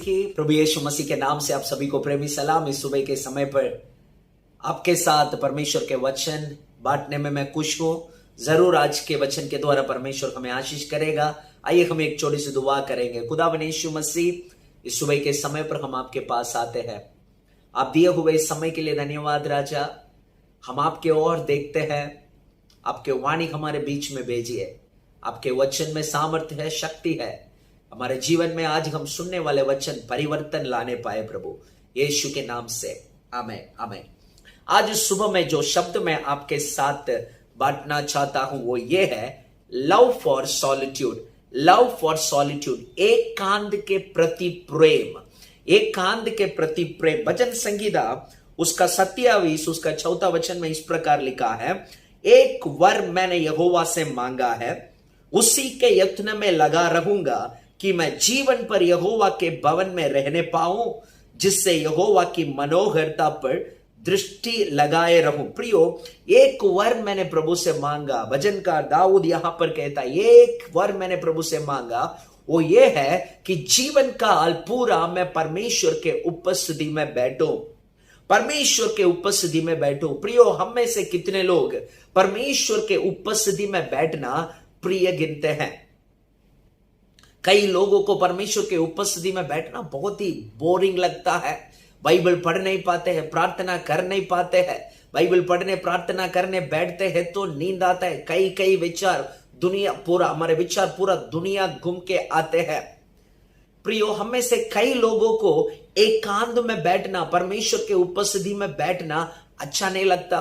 की। प्रभु यीशु मसीह के नाम से आप सभी को प्रेमी सलाम। इस सुबह के समय पर आपके साथ परमेश्वर के वचन बांटने में मैं खुश हूं। जरूर आज के वचन के द्वारा परमेश्वर हमें आशीष करेगा। आइए हम एक छोटी सी दुआ करेंगे। खुदावंद यीशु मसीह, इस सुबह के समय पर हम आपके पास आते हैं। आप दिए हुए इस समय के लिए धन्यवाद राजा। हम आपके ओर देखते हैं, आपके वाणी हमारे बीच में भेजिए। आपके वचन में सामर्थ्य है, शक्ति है। हमारे जीवन में आज हम सुनने वाले वचन परिवर्तन लाने पाए प्रभु यीशु के नाम से, आमीन आमीन। आज सुबह में जो शब्द मैं आपके साथ बांटना चाहता हूं वो ये है, love for solitude. Love for solitude, एकांत के प्रति प्रेम। एकांत के प्रति प्रेम। भजन संगीता उसका 27 उसका 4 वचन में इस प्रकार लिखा है, एक वर मैंने यहोवा से मांगा है, उसी के यत्न में लगा रहूंगा कि मैं जीवन पर यहोवा के भवन में रहने पाऊं, जिससे यहोवा की मनोहरता पर दृष्टि लगाए रहूं। प्रियो, एक वर मैंने प्रभु से मांगा। भजनकार दाऊद यहां पर कहता है, एक वर मैंने प्रभु से मांगा, वो ये है कि जीवन काल पूरा मैं परमेश्वर के उपस्थिति में बैठूं। परमेश्वर के उपस्थिति में बैठो। प्रियो, हम में से कितने लोग परमेश्वर के उपस्थिति में बैठना प्रिय गिनते हैं? कई लोगों को परमेश्वर के उपस्थिति में बैठना बहुत ही बोरिंग लगता है। बाइबल पढ़ नहीं पाते हैं, प्रार्थना कर नहीं पाते हैं। बाइबल पढ़ने प्रार्थना करने बैठते हैं तो नींद आता है। कई विचार दुनिया पूरा, हमारे विचार पूरा दुनिया घूम के आते हैं। प्रियो, हम में से कई लोगों को एकांत में बैठना, परमेश्वर के उपस्थिति में बैठना अच्छा नहीं लगता।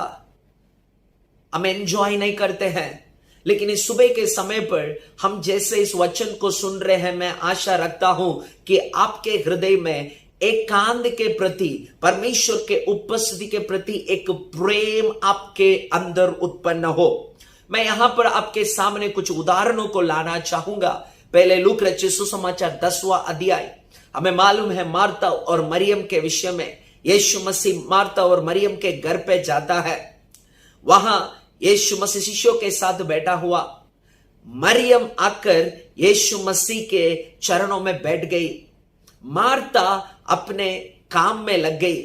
हम एंजॉय नहीं करते हैं। लेकिन इस सुबह के समय पर हम जैसे इस वचन को सुन रहे हैं, मैं आशा रखता हूं कि आपके हृदय में एकांत के प्रति, परमेश्वर के उपस्थिति के प्रति एक प्रेम आपके अंदर उत्पन्न हो। मैं यहां पर आपके सामने कुछ उदाहरणों को लाना चाहूंगा। पहले लूक रचित सुसमाचार 10वां अध्याय। हमें मालूम है मार्ता और मरियम के विषय में। यीशु मसीह मार्ता और मरियम के घर पे जाता है। वहां यीशु मसीह शिष्यों के साथ बैठा हुआ। मरियम आकर यीशु मसीह के चरणों में बैठ गई। मार्ता अपने काम में लग गई।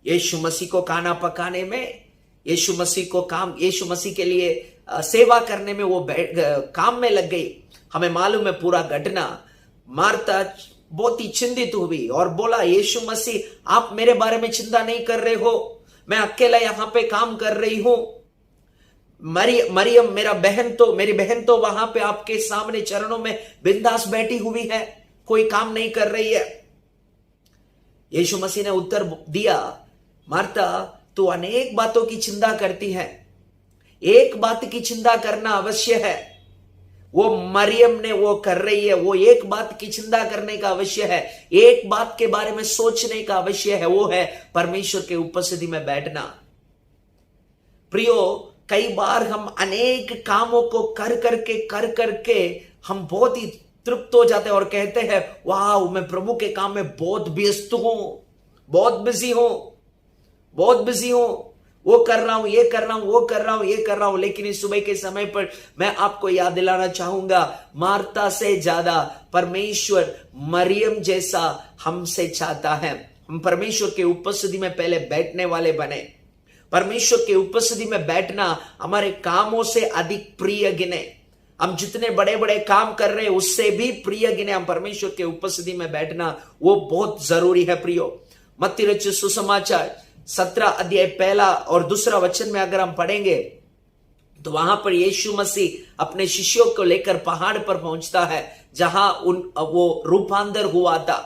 यीशु मसीह को खाना पकाने में, यीशु मसीह के लिए सेवा करने में वो काम में लग गई। हमें मालूम है पूरा घटना। मार्ता बहुत ही चिंतित हुई और बोला, यीशु मसीह, आप मेरे बारे में चिंता नहीं कर रहे हो? मैं अकेला यहां पे काम कर रही हूं। मरियम मेरी बहन तो वहां पे आपके सामने चरणों में बिंदास बैठी हुई है, कोई काम नहीं कर रही है। यीशु मसीह ने उत्तर दिया, मार्ता, तू अनेक बातों की चिंता करती है, एक बात की चिंता करना अवश्य है। वो मरियम ने वो कर रही है, वो एक बात की चिंता करने का अवश्य है, एक बात के बारे में सोचने का अवश्य है, वो है परमेश्वर के उपस्थिति में बैठना। प्रियो, कई बार हम अनेक कामों को कर करके हम बहुत ही तृप्त हो जाते हैं और कहते हैं, वाह, मैं प्रभु के काम में बहुत व्यस्त हूं, बहुत बिजी हूं, वो कर रहा हूं, ये कर रहा हूं। लेकिन इस सुबह के समय पर मैं आपको याद दिलाना चाहूंगा, मार्ता से ज्यादा परमेश्वर मरियम जैसा हमसे चाहता है। हम परमेश्वर के उपस्थिति में पहले बैठने वाले बने। परमेश्वर के उपस्थिति में बैठना हमारे कामों से अधिक प्रिय गिने। हम जितने बड़े बड़े काम कर रहे हैं उससे भी प्रिय गिने हम परमेश्वर के उपस्थिति में बैठना, वो बहुत जरूरी है। प्रियो, मत्ती रचित सुसमाचार 17 अध्याय 1 और 2 वचन में अगर हम पढ़ेंगे तो वहां पर यीशु मसीह अपने शिष्यों को लेकर पहाड़ पर पहुंचता है जहां वो रूपांतर हुआ था।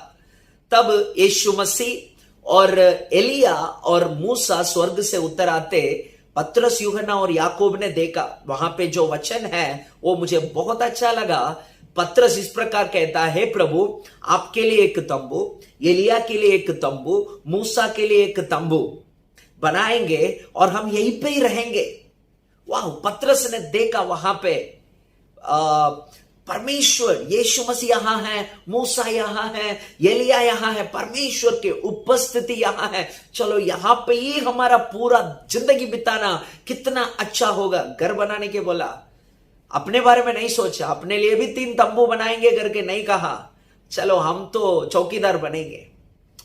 तब यीशु मसीह और एलिया और मूसा स्वर्ग से उतर आते पतरस, यूहन्ना और याकूब ने देखा। वहां पे जो वचन है वो मुझे बहुत अच्छा लगा। पतरस इस प्रकार कहता है, प्रभु, आपके लिए एक तंबू, एलिया के लिए एक तंबू, मूसा के लिए एक तंबू बनाएंगे और हम यहीं पे ही रहेंगे। वाह! पतरस ने देखा वहां पे परमेश्वर, यीशु मसीह यहां है, मूसा यहां है, एलिया यहां है, परमेश्वर की उपस्थिति यहां है। चलो यहां पे ही हमारा पूरा जिंदगी बिताना कितना अच्छा होगा। घर बनाने के बोला, अपने बारे में नहीं सोचा, अपने लिए भी 3 तंबू बनाएंगे करके नहीं कहा। चलो हम तो चौकीदार बनेंगे,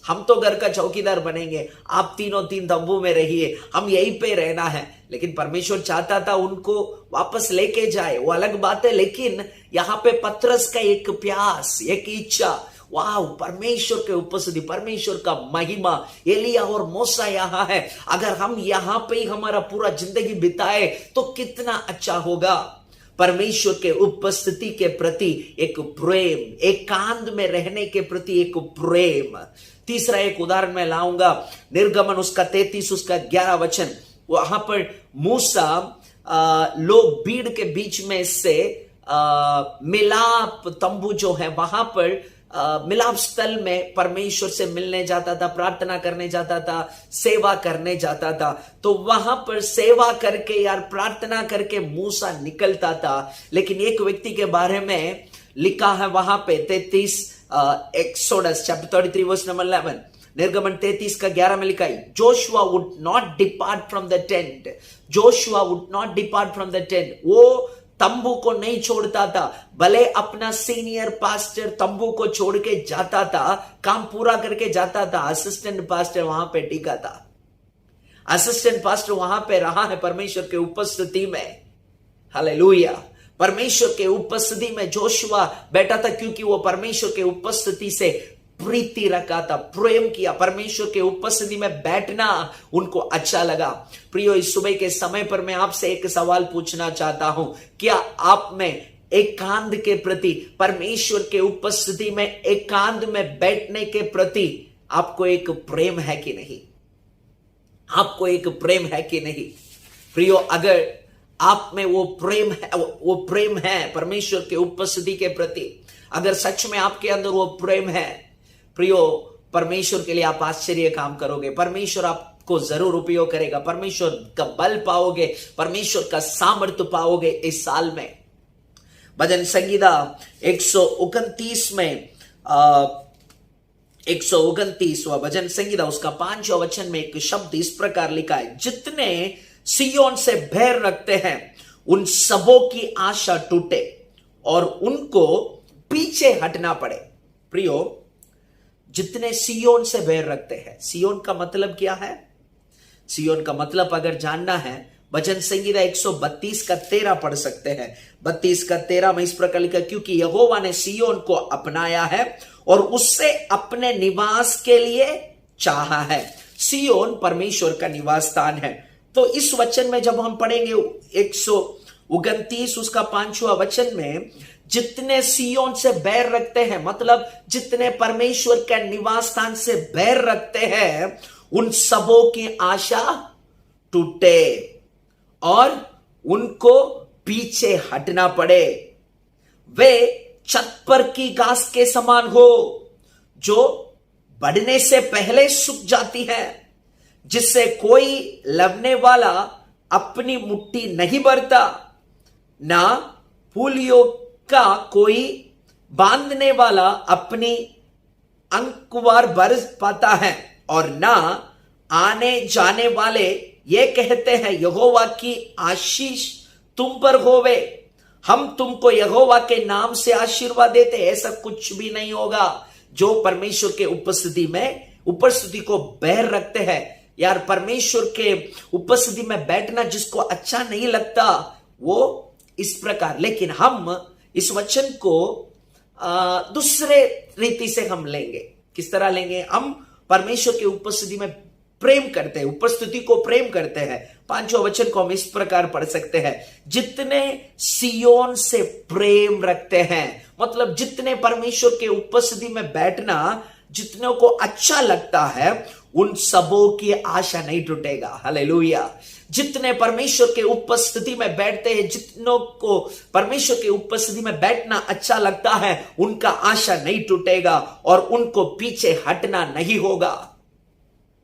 हम तो घर का चौकीदार बनेंगे, आप तीनों तीन तंबू में रहिए, हम यहीं पे रहना है। लेकिन परमेश्वर चाहता था उनको वापस लेके जाए, वो अलग बात है। लेकिन यहां पे पतरस का एक प्यास, एक इच्छा, वाह, परमेश्वर के उपस्थिति, परमेश्वर का महिमा, एलिया और मूसा यहां है, अगर हम यहां पे ही हमारा पूरा जिंदगी बिताए तो कितना अच्छा होगा। परमेश्वर के उपस्थिति के प्रति एक प्रेम, एकांत में रहने के प्रति एक प्रेम। तीसरा एक उदाहरण मैं लाऊंगा, निर्गमन उसका 33 उसका 11 वचन। वहां पर मूसा लोग भीड़ के बीच में से मिलाप तंबू जो है वहां पर मिलाप स्थल में परमेश्वर से मिलने जाता था, प्रार्थना करने जाता था, सेवा करने जाता था। तो वहां पर सेवा करके यार प्रार्थना करके मूसा निकलता था। लेकिन एक व्यक्ति के बारे में लिखा है वहां पे 33 एक्सोडस चैप्टर 33 वर्स नंबर 11, निर्गमन 33 का 11 में लिखा है, Joshua would not depart from the tent, Joshua would not depart from the tent, वो तंबू को नहीं छोड़ता था। भले अपना सीनियर पास्टर तंबू को छोड़ के जाता था, काम पूरा करके जाता था, असिस्टेंट पास्टर वहां पे टिका था, असिस्टेंट पास्टर वहां पे रहा है परमेश्वर के उपस्थिति में। हालेलुया, परमेश्वर के उपस्थिति में जोशुआ बैठा था, क्योंकि वो परमेश्वर के उपस्थिति से प्रीति रखा था, प्रेम किया। परमेश्वर के उपस्थिति में बैठना उनको अच्छा लगा। प्रियो, इस सुबह के समय पर मैं आपसे एक सवाल पूछना चाहता हूं, क्या आप में एकांत के प्रति, परमेश्वर के उपस्थिति में एकांत में बैठने के प्रति आपको एक प्रेम है कि नहीं? आपको एक प्रेम है कि नहीं? प्रियो, अगर आप में वो प्रेम है परमेश्वर के उपस्थिति के प्रति, अगर सच में आपके अंदर वो प्रेम है, प्रियो, परमेश्वर के लिए आप आश्चर्य काम करोगे, परमेश्वर आपको जरूर उपयोग करेगा, परमेश्वर का बल पाओगे, परमेश्वर का सामर्थ्य पाओगे इस साल में। भजन संगीता 129 में 129वां भजन संगीता उसका 5वां वचन में एक शब्द इस प्रकार लिखा है, जितने सिय्योन से बैर रखते हैं उन सबों की आशा टूटे और उनको पीछे हटना पड़े। प्रियो, जितने सिय्योन से बैर रखते हैं, सिय्योन का मतलब क्या है? सिय्योन का मतलब अगर जानना है, भजन संगीता 132 का 13 पढ़ सकते हैं। 32 का 13 में इस प्रकार लिखा, क्योंकि यहोवा ने सिय्योन को अपनाया है और उससे अपने निवास के लिए चाहा है। सिय्योन परमेश्वर का निवास स्थान है। तो इस वचन में जब हम पढ़ेंगे 129 उसका 5वां वचन में, जितने सिय्योन से बैर रखते हैं, मतलब जितने परमेश्वर के निवास स्थान से बैर रखते हैं, उन सबों की आशा टूटे और उनको पीछे हटना पड़े। वे छत की घास के समान हो, जो बढ़ने से पहले सूख जाती है, जिससे कोई लवने वाला अपनी मुट्ठी नहीं भरता, ना फूलियों का कोई बांधने वाला अपनी अंकुवार भर पाता है, और ना आने जाने वाले ये कहते हैं, यहोवा की आशीष तुम पर होवे, हम तुमको यहोवा के नाम से आशीर्वाद देते। ऐसा कुछ भी नहीं होगा। जो परमेश्वर के उपस्थिति को बैर रखते हैं, यार परमेश्वर के उपस्थिति में बैठना जिसको अच्छा नहीं लगता, वो इस प्रकार। लेकिन हम इस वचन को दूसरे रीति से हम लेंगे। किस तरह लेंगे? हम परमेश्वर की उपस्थिति में प्रेम करते हैं, उपस्थिति को प्रेम करते हैं। 5वां वचन को हम इस प्रकार पढ़ सकते हैं, जितने सिय्योन से प्रेम रखते हैं, मतलब जितने परमेश्वर के उपस्थिति में बैठना जितनों को अच्छा लगता है, उन सबों की आशा नहीं टूटेगा। हालेलुया। जितने परमेश्वर के उपस्थिति में बैठते हैं, जितनों को परमेश्वर के उपस्थिति में बैठना अच्छा लगता है, उनका आशा नहीं टूटेगा और उनको पीछे हटना नहीं होगा।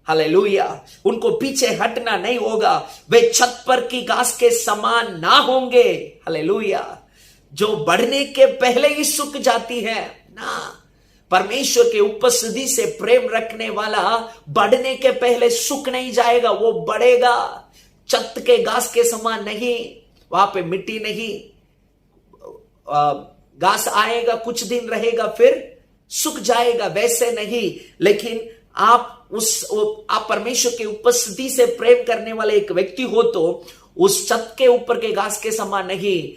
हालेलुया। उनको पीछे हटना नहीं होगा। वे छत पर की घास के समान ना होंगे। हालेलुया। जो बढ़ने के पहले ही सूख जाती है ना। परमेश्वर के उपस्थिति से प्रेम रखने वाला बढ़ने के पहले सूख नहीं जाएगा, वो बढ़ेगा। छत के घास के समान नहीं, वहां पे मिट्टी नहीं, घास आएगा, कुछ दिन रहेगा, फिर सूख जाएगा, वैसे नहीं। लेकिन आप परमेश्वर की उपस्थिति से प्रेम करने वाले एक व्यक्ति हो तो उस छत के ऊपर के घास के समान नहीं,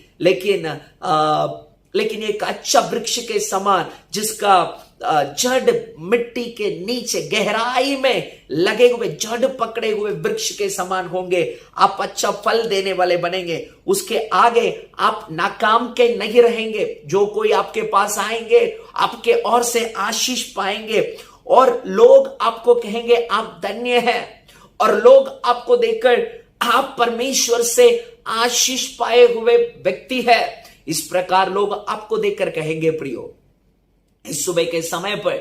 लेकिन एक अच्छा वृक्ष के समान, जिसका जड़ मिट्टी के नीचे गहराई में लगे हुए जड़ पकड़े हुए वृक्ष के समान होंगे। आप अच्छा फल देने वाले बनेंगे। उसके आगे आप नाकाम के नहीं रहेंगे। जो कोई आपके पास आएंगे आपके ओर से आशीष पाएंगे, और लोग आपको कहेंगे आप धन्य हैं, और लोग आपको देखकर आप परमेश्वर से आशीष पाए हुए व्यक्ति है, इस प्रकार लोग आपको देखकर कहेंगे। प्रियो, इस सुबह के समय पर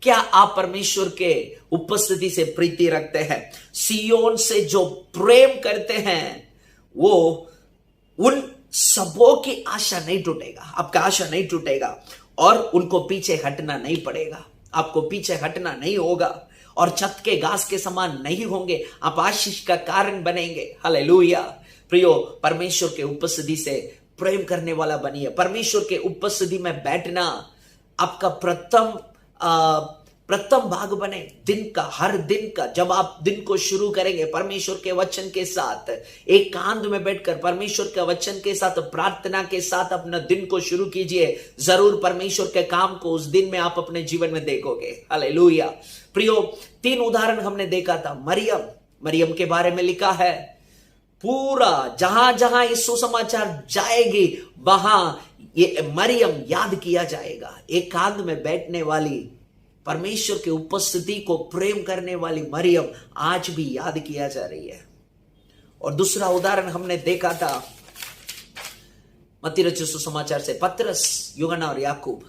क्या आप परमेश्वर के उपस्थिति से प्रीति रखते हैं? सियोन से जो प्रेम करते हैं वो उन सबों की आशा नहीं टूटेगा, आपका आशा नहीं टूटेगा, और उनको पीछे हटना नहीं पड़ेगा। आपको पीछे हटना नहीं होगा, और छत के घास के समान नहीं होंगे। आप आशीष का कारण बनेंगे। हालेलुया। प्रियो, परमेश्वर के उपस्थिति से प्रेम करने वाला बनिए। परमेश्वर के उपस्थिति में बैठना आपका प्रथम भाग बने दिन का, हर दिन का। जब आप दिन को शुरू करेंगे परमेश्वर के वचन के साथ, एकांत में बैठकर परमेश्वर के वचन के साथ, प्रार्थना के साथ अपना दिन को शुरू कीजिए। जरूर परमेश्वर के काम को उस दिन में आप अपने जीवन में देखोगे। हालेलुया। प्रियो, 3 उदाहरण हमने देखा था। मरियम के बारे में लिखा है, पूरा जहां जहां ये सुसमाचार जाएगी वहां ये मरियम याद किया जाएगा। एकांत में बैठने वाली, परमेश्वर के उपस्थिति को प्रेम करने वाली मरियम आज भी याद किया जा रही है। और दूसरा उदाहरण हमने देखा था मत्ती रचित सुसमाचार से, पतरस, यूहन्ना और याकूब,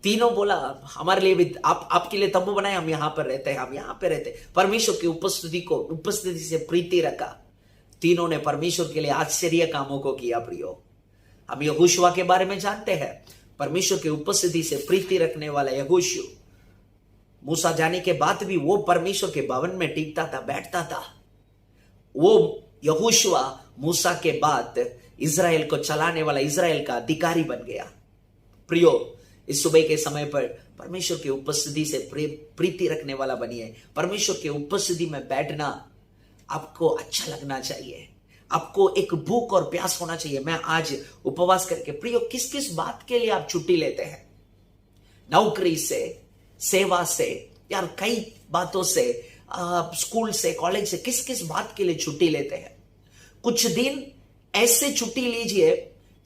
तीनों बोला हमारे लिए भी आपके लिए तंबू बनाए, हम यहां पर रहते हैं, हम यहां पर रहते हैं। परमेश्वर की उपस्थिति से प्रीति रखा। तीनों ने परमेश्वर के लिए आश्चर्य कामों को किया। प्रियो, हम यहोशुआ के बारे में जानते हैं, परमेश्वर की उपस्थिति से प्रीति रखने वाला यहोशू, मूसा जाने के बाद भी वो परमेश्वर के भवन में टिकता था, बैठता था। वो यहोशुआ मूसा के बाद इजराइल को चलाने वाला, इजराइल का अधिकारी बन गया। प्रियो, इस सुबह के समय पर परमेश्वर की उपस्थिति से प्रीति रखने वाला बनिए। परमेश्वर की उपस्थिति में बैठना आपको अच्छा लगना चाहिए। आपको एक भूख और प्यास होना चाहिए। मैं आज उपवास करके, प्रियो, किस किस बात के लिए आप छुट्टी लेते हैं? नौकरी से, सेवा से, यार कई बातों से, स्कूल से, कॉलेज से, किस किस बात के लिए छुट्टी लेते हैं? कुछ दिन ऐसे छुट्टी लीजिए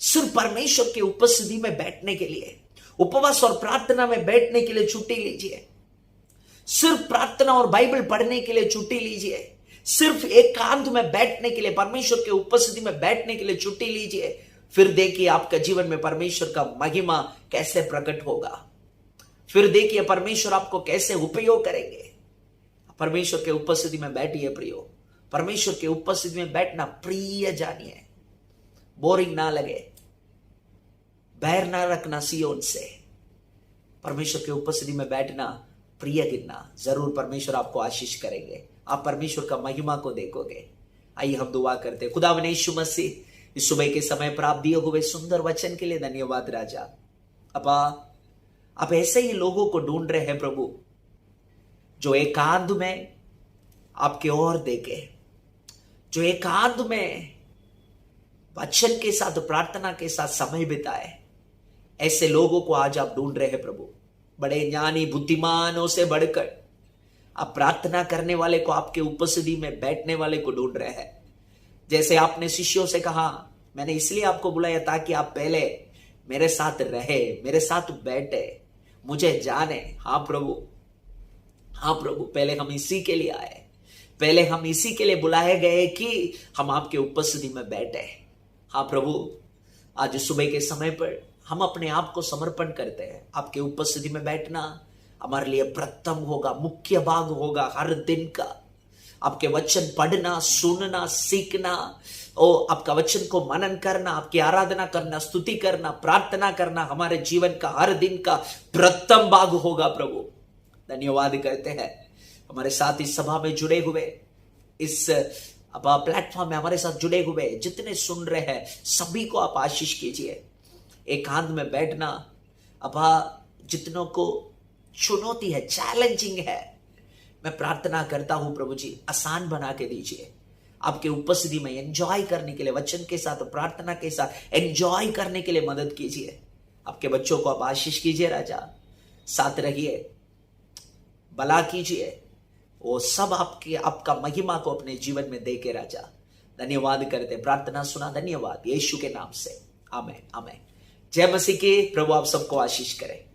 सिर्फ परमेश्वर की उपस्थिति में बैठने के लिए। उपवास और प्रार्थना में बैठने के लिए छुट्टी लीजिए। सिर्फ प्रार्थना और बाइबल पढ़ने के लिए छुट्टी लीजिए। सिर्फ एकांत में बैठने के लिए, परमेश्वर के उपस्थिति में बैठने के लिए छुट्टी लीजिए। फिर देखिए आपका जीवन में परमेश्वर का महिमा कैसे प्रकट होगा। फिर देखिए परमेश्वर आपको कैसे उपयोग करेंगे। परमेश्वर के उपस्थिति में बैठिए। प्रियो, परमेश्वर के उपस्थिति में बैठना प्रिय जानिए। बोरिंग ना लगे, बैर ना रखना सियोन से। परमेश्वर के उपस्थिति में बैठना प्रिय गिनना। जरूर परमेश्वर आपको आशीष करेंगे। आप परमेश्वर का महिमा को देखोगे। आइए हम दुआ करते हैं। खुदावन यीशु मसीह, इस सुबह के समय पर आप दिए हुए सुंदर वचन के लिए धन्यवाद राजा। अपा, आप ऐसे ही लोगों को ढूंढ रहे हैं प्रभु, जो एकांत में आपके ओर देखे, जो एकांत में वचन के साथ, प्रार्थना के साथ समय बिताए। ऐसे लोगों को आज आप ढूंढ रहे हैं प्रभु। बड़े ज्ञानी बुद्धिमानों से बढ़कर आप प्रार्थना करने वाले को, आपके उपस्थिति में बैठने वाले को ढूंढ रहे हैं। जैसे आपने शिष्यों से कहा, मैंने इसलिए आपको बुलाया ताकि आप पहले मेरे साथ रहे, मेरे साथ बैठे, मुझे जाने। हाँ प्रभु, हाँ प्रभु, पहले हम इसी के लिए आए, पहले हम इसी के लिए बुलाए गए कि हम आपके उपस्थिति में बैठे। हाँ प्रभु, आज सुबह के समय पर हम अपने आप को समर्पण करते हैं। आपके उपस्थिति में बैठना हमारे लिए प्रथम होगा, मुख्य भाग होगा हर दिन का। आपके वचन पढ़ना, सुनना, सीखना, आपका वचन को मनन करना, आपकी आराधना करना, स्तुति करना, प्रार्थना करना हमारे जीवन का हर दिन का प्रथम भाग होगा। प्रभु धन्यवाद करते हैं हमारे साथ इस सभा में जुड़े हुए, इस प्लेटफॉर्म में हमारे साथ जुड़े हुए जितने सुन रहे हैं सभी को आप आशीष कीजिए। एकांत में बैठना अपा जितनों को चुनौती है, चैलेंजिंग है, मैं प्रार्थना करता हूं प्रभु जी आसान बना के दीजिए। आपके उपस्थिति में एंजॉय करने के लिए, वचन के साथ, प्रार्थना के साथ एंजॉय करने के लिए मदद कीजिए। आपके बच्चों को आप आशीष कीजिए राजा, साथ रहिए, भला कीजिए, वो सब आपका महिमा को अपने जीवन में देके राजा। धन्यवाद करते, प्रार्थना सुना, धन्यवाद यीशु के नाम से, आमेन आमेन। जय मसीह की। प्रभु आप सबको आशीष करे।